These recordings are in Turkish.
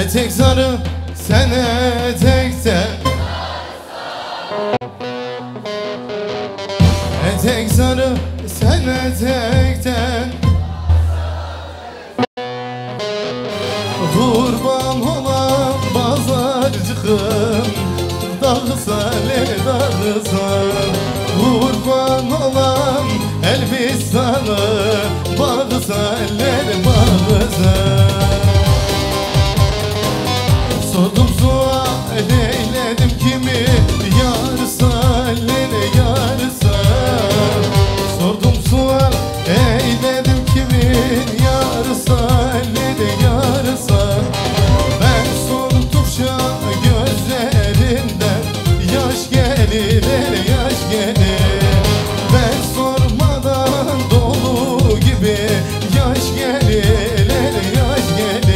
Etek sarı sen etekten, etek sarı sen etekten, kurban olan pazarcığım, dağısa el dağısa, kurban olan Elbistanı, bağısa eller bağısa. Sordum sual eyledim kimi, yarısa eller yarısa. Sordum sual eyledim kimi, yarısa eller yarısa. Ben sordukça gözlerinden yaş gelir, yaş gelir. Ben sormadan dolu gibi yaş gelir, yaş gelir.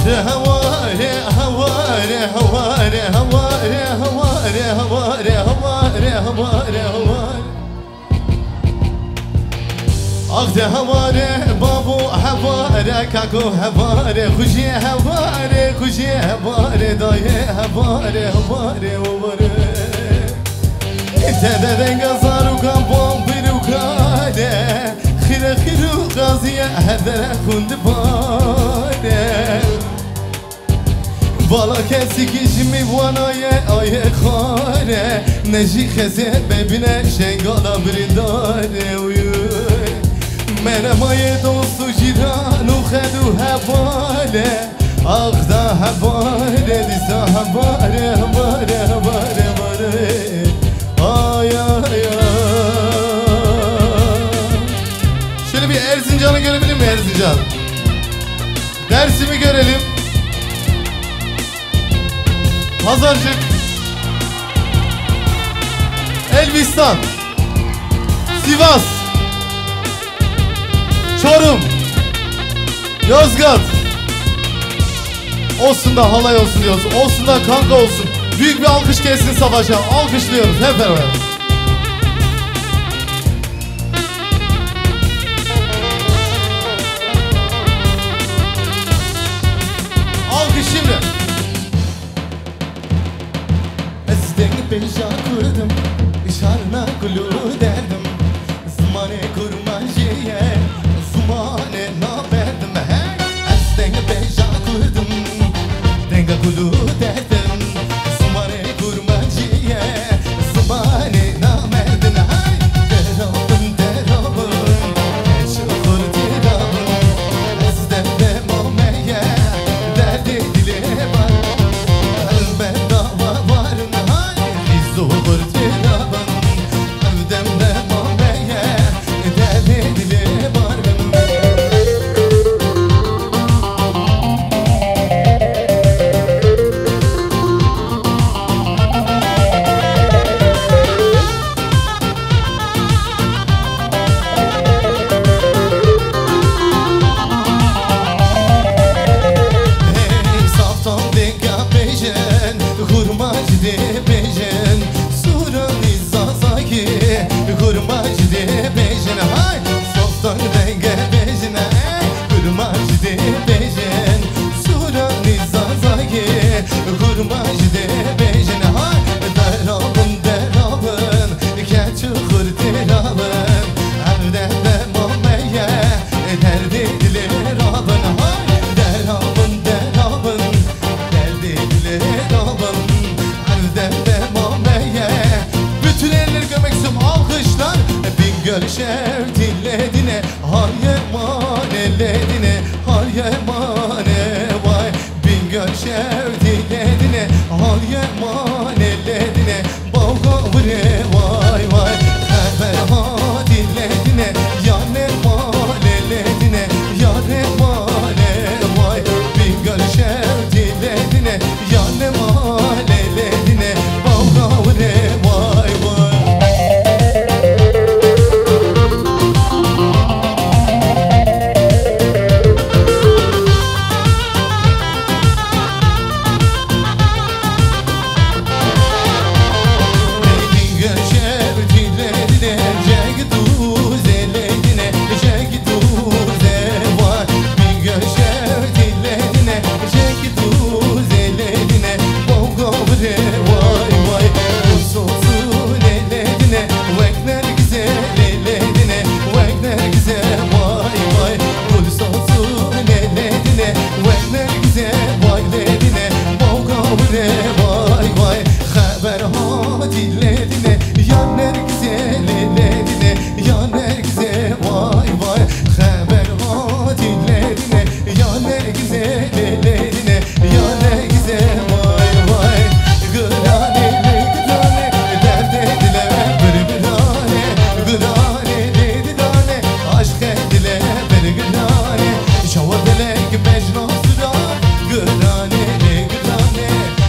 هواري هواري هواري هواري هواري هواري هواري هواري هواري أخذ هواري بابو هواري كاكو هواري خشي هواري خشي هواري داي هواري هواري هواري انت ددن قصار وكابون بروكاده خير خير غازية هدر كنت باره بالا کسی کشمی وانای آیه خاره نجی خزه ببینه شنگالا برینداره منم آیه دوست و جیران و خد و هواله آخدا هواله دیسا هواله هواله هواله هواله آی آی şöyle bir Erzincan'ı görebilir mi Erzincan? Dersimi görelim. Pazarcık, Elbistan, Sivas, Çorum, Yozgat. Olsun da halay olsun diyoruz. Olsun da kanka olsun. Büyük bir alkış gelsin savaşa. Alkışlıyoruz hep beraber. Alkış şimdi. Beja kurdum, şarna kulu derdim. Zmane kurmajiye, zmane naberdim. Estenge beja kurdum, denga kulu derdim. Zmane kurmajiye, zmane naberdim. Derabın derabın, çukur derabın. Ezdemde mameye, derdi dile var. Bedava varım. Zuhur tirabın, evdemde mameye, deli dili varım. Hey, saftan deka peşen, hurmacı de peşen. Kurmacı de bejen, hay softan denge bejene, kurmacı de bejen, surani zazagi, kurmacı de bejene, hay derabın derabın, keçi kur derabın, evde mameye, derdi dile rabın, hay derabın derabın, derdi dile rabın, evde mameye, bütün eller gömek istiyorum. Alkışlar Bingöl şevtilledine, hay eman elledine, hay emane vay. Bingöl şevtilledine, hay eman elledine, bağ vure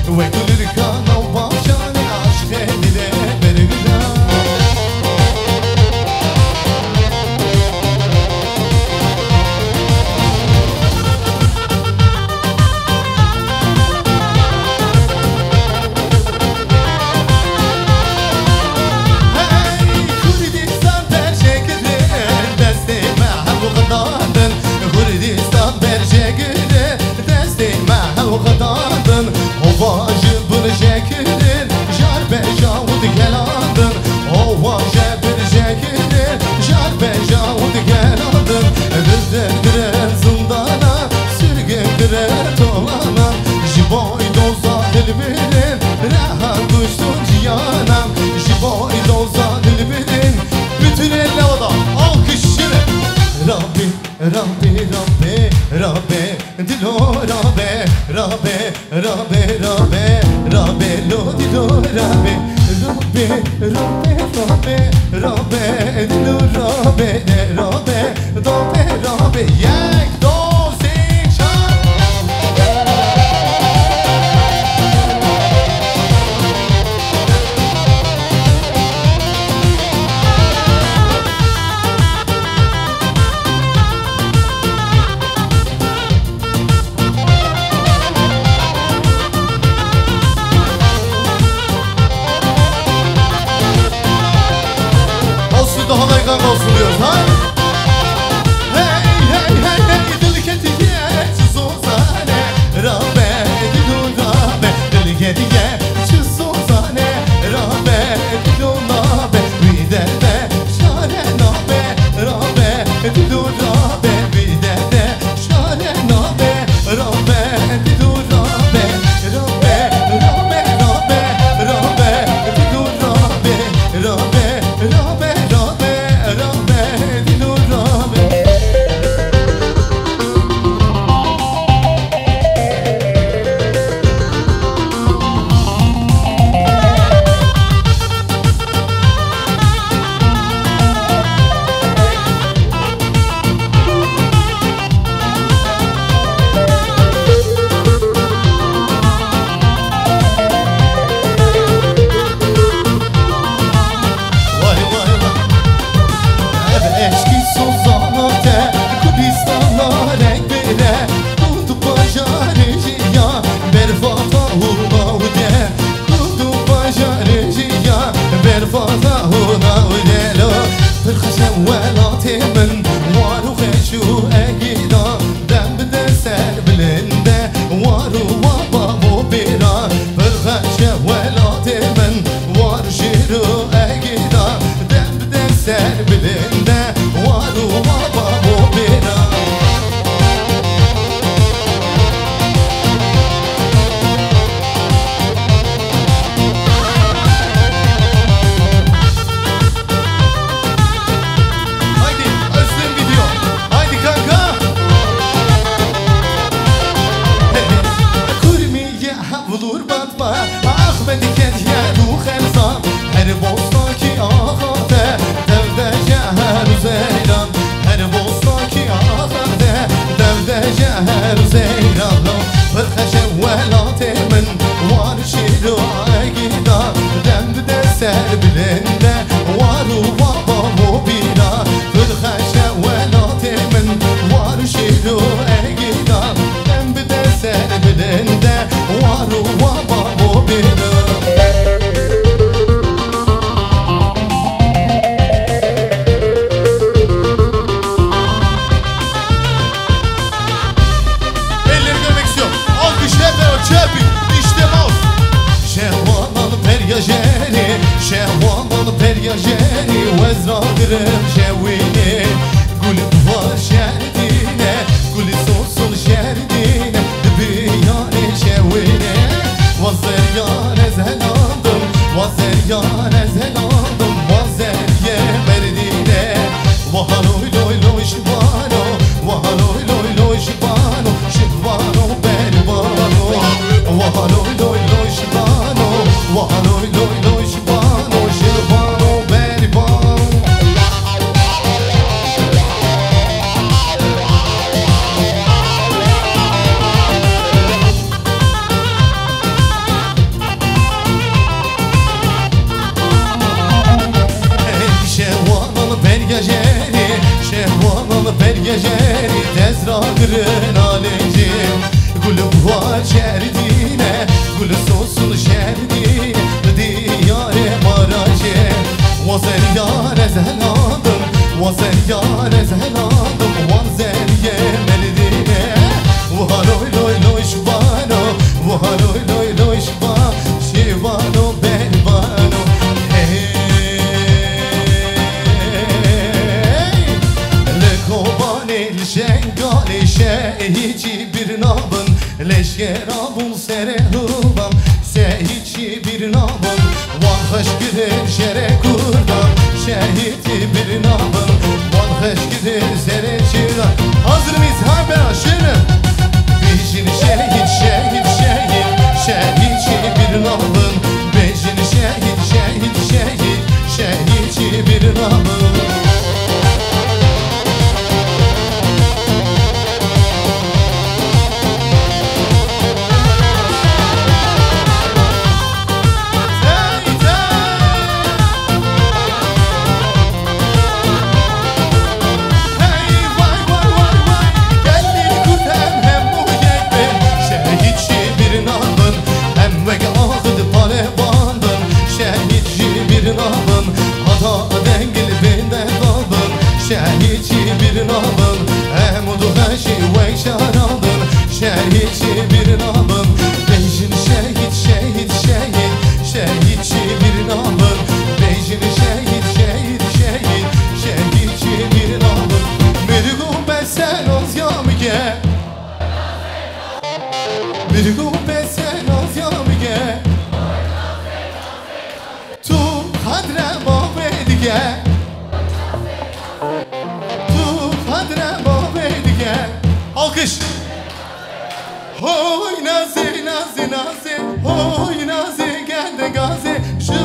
وكل الكان وباشان عشق دله برقدا وقدادن واجب برجكدن جار بجاود گلادن واجب برجکدن جار بجاود گلادن دردن زندانا sürgündüre tolana jiboy doza dilbirin rahat düştün ciyanam jiboy doza dilbirin bütün elle oda alkış şimdi Rabbi Rabbi Rabbi Rabbi dilo Rabbi Rabbi Rabbi Rabbi Rabbi lo dilo Rabbi Rabbi Rabbi Rabbi Rabbi dilo Rabbi Rabbi Rabbi Rabbi yek dozik şan Daha da kanka olsun diyoruz ha? Hey hey hey hey dil ketiye çizozane Rabbe dilu Rabbe dil ketiye çizozane Rabbe dilu Rabbe videde şare Rabbe Rabbe dilu Rabbe videde şare Rabbe Rabbe dilu Rabbe Rabbe Rabbe Rabbe Rabbe dilu Rabbe Rabbe Rabbe من وارو خشو اگیدا دم بده سر بلنده وارو وابا بیرا برخش ولات من وارو شیرو اگیدا دم بده سر بلنده وارو وابا بیرا جهر زينب فرخش ولات من وارشيد عقيدا دم بده سر بلنده وارو بابا مبينا فرخش ولات من وارشيد عقيدا دم بده سر بلنده وارو بابا مبينا شهوان پریاجری وزرادرم شوینه گل دوار شهردینه گل سوسول شهردینه بیانه شوینه وزریان از هلاندم وزریان از هلاندم وزریه مردینه وهالوی لوی لوی شبانو وهالوی لوی لوی شبانو شبانو بریبانو وهالوی لوی لوی شبانو وهالوی لوی لوی شبانو شبانو بریبانو Vanalı belgeceni tezra kırın alecim Gülüm var şerdine Gülü sosun şerdine Diyare maracı Vazel yare zeladım Vazel yare zeladım Vazel yemeldine Vahaloy loy loy şvano Vahaloy loy loy şvano Şivano belvano Hey Lekobanil şengale şehici bir nabın Leşkerabun sere hıvam Sehici bir nabın Van haşkirin şere kurdan Şehiti bir nabın Van haşkirin sere çıran Hazır mıyız? Ha ben aşırım Bejin şehit şehit şehit Şehici bir nabın Bejin şehit şehit şehit Şehici bir nabın Şehici bir nabın Emudu haşi ve şarabın Şehici bir nabın Bejin şehit şehit şehit Şehici bir nabın Bejin şehit şehit şehit Şehici bir nabın Bir gubbet sen oz yamige Bir gubbet sen oz yamige Tu hadre mahvedige Alkış. Hoy nazi nazi nazi Hoy nazi geldi gazi Şu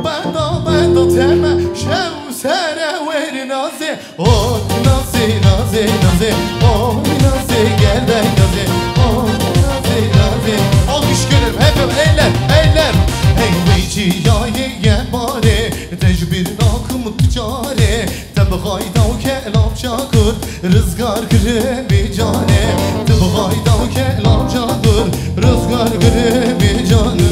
benda teme Şev sere veri nazi Hoy nazi nazi nazi Hoy nazi geldi gazi Hoy nazi nazi Alkış görürüm hepim eller eller Hey veyci ya ye bari Tecbir nakımı ticari Tebğayda o kelam çakır Rızgar grebi cane Tebğayda o kelam çakır Rızgar grebi cane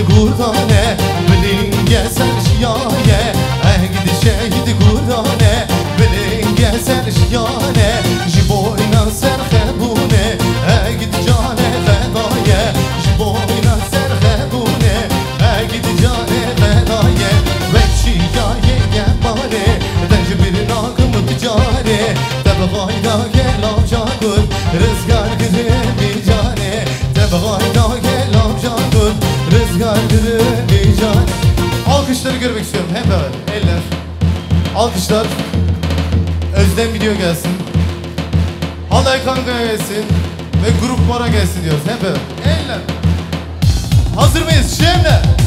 Gurdane bilinge sen şiyaye Gidi şehidi gurdane bilinge sen şiyaye Jiboyna ser khebune Gidi cane fedaye Jiboyna ser khebune Gidi cane fedaye Ve şiyaye gebare Tecbir nakımı ticari Tebğayda gelam şakur Rızgar grebi cane Tebğayda gelam şakur Rızgar grebi cane Alkışları görmek istiyorum hep beraber eller Alkışlar Özlem video gelsin Halay Kanka'ya gelsin Ve Grup Mora gelsin diyoruz hep beraber eller Hazır mıyız şimdi?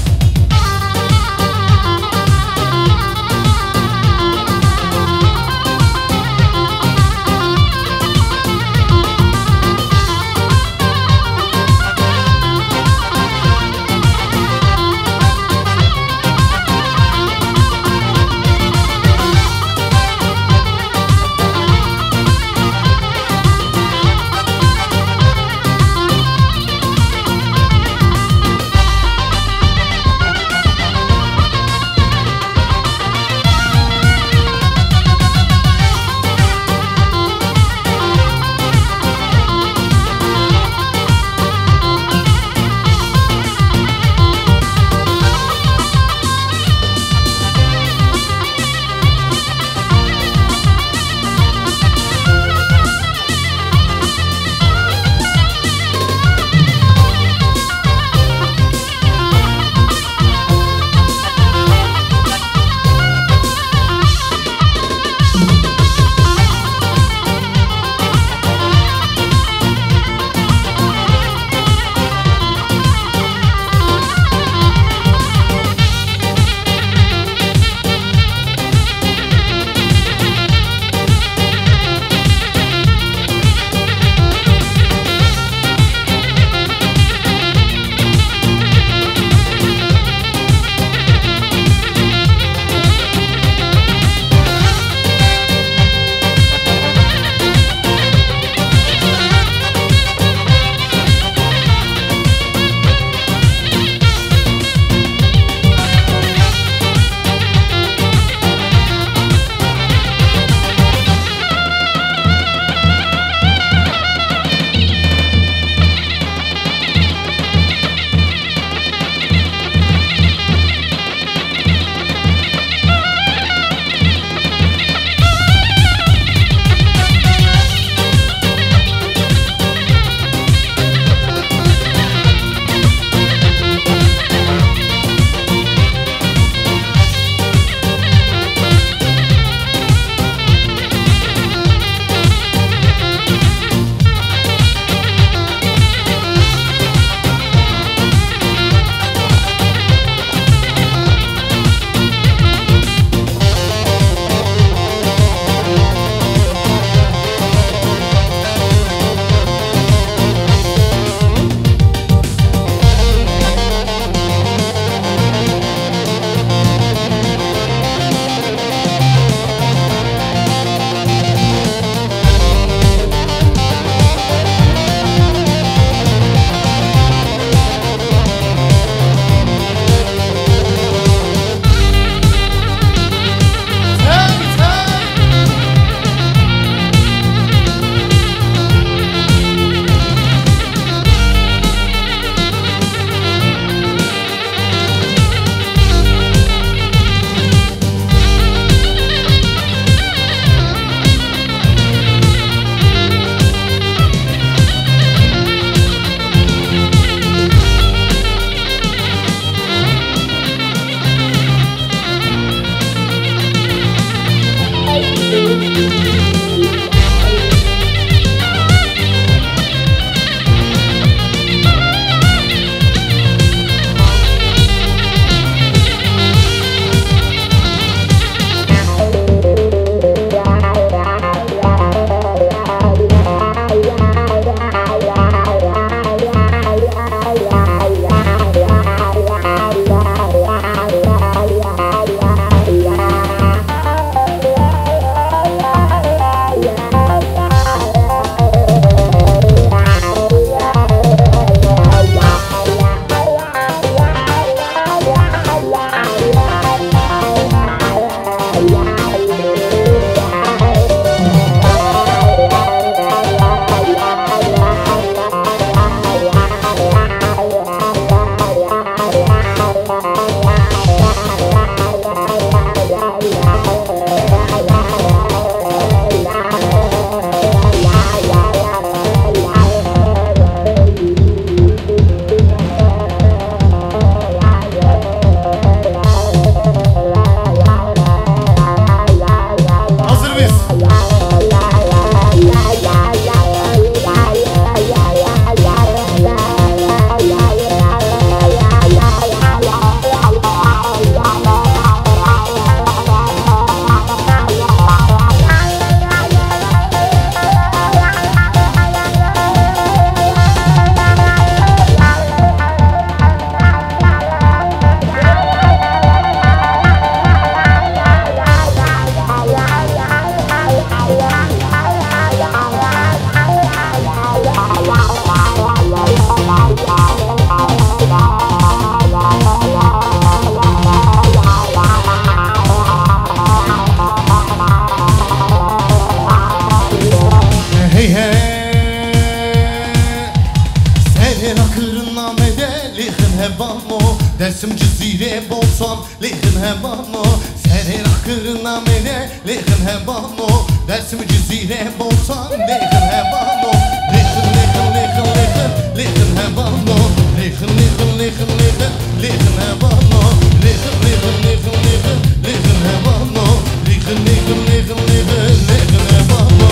Dersim cizire bolsam lekin hemano Senin akırına mene lekin hemano Dersim cizire bolsam lekin hemano Lekin lekin lekin lekin lekin hemano Lekin lekin lekin lekin lekin hemano Lekin lekin lekin lekin lekin hemano Lekin lekin lekin lekin lekin hemano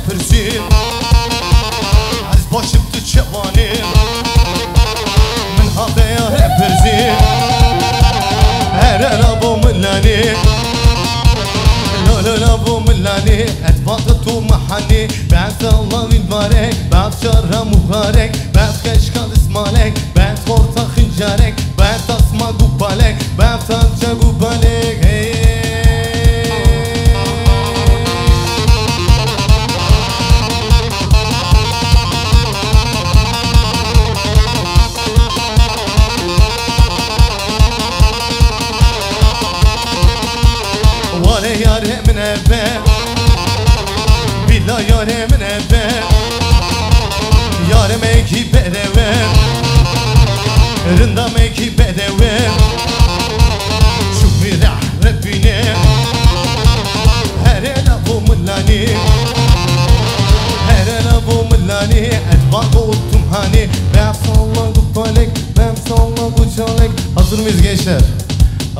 pırsin Az başımdı çevanim Min havaya hep pırsin Her arabı millani لا ابو ملاني اتفاقت ومحني بعد الله يبارك بعد شر مبارك بعد كشكال اسمالك بعد خورتا خنجارك بعد تصمى قبالك بعد تنجا قبالك ولا ياري من أبا بلا ياري من أبا ياري ميكي بدوام رندا ميكي بدوام شوفي رح ربينا هرنا بو ملاني هرنا بو ملاني أتباق oldum hani Ben salladım balek Ben salladım çalek Hazır mıyız gençler?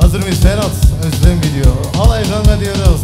Hazır mıyız Ferhat? Özlem video. Halay kanka diyoruz.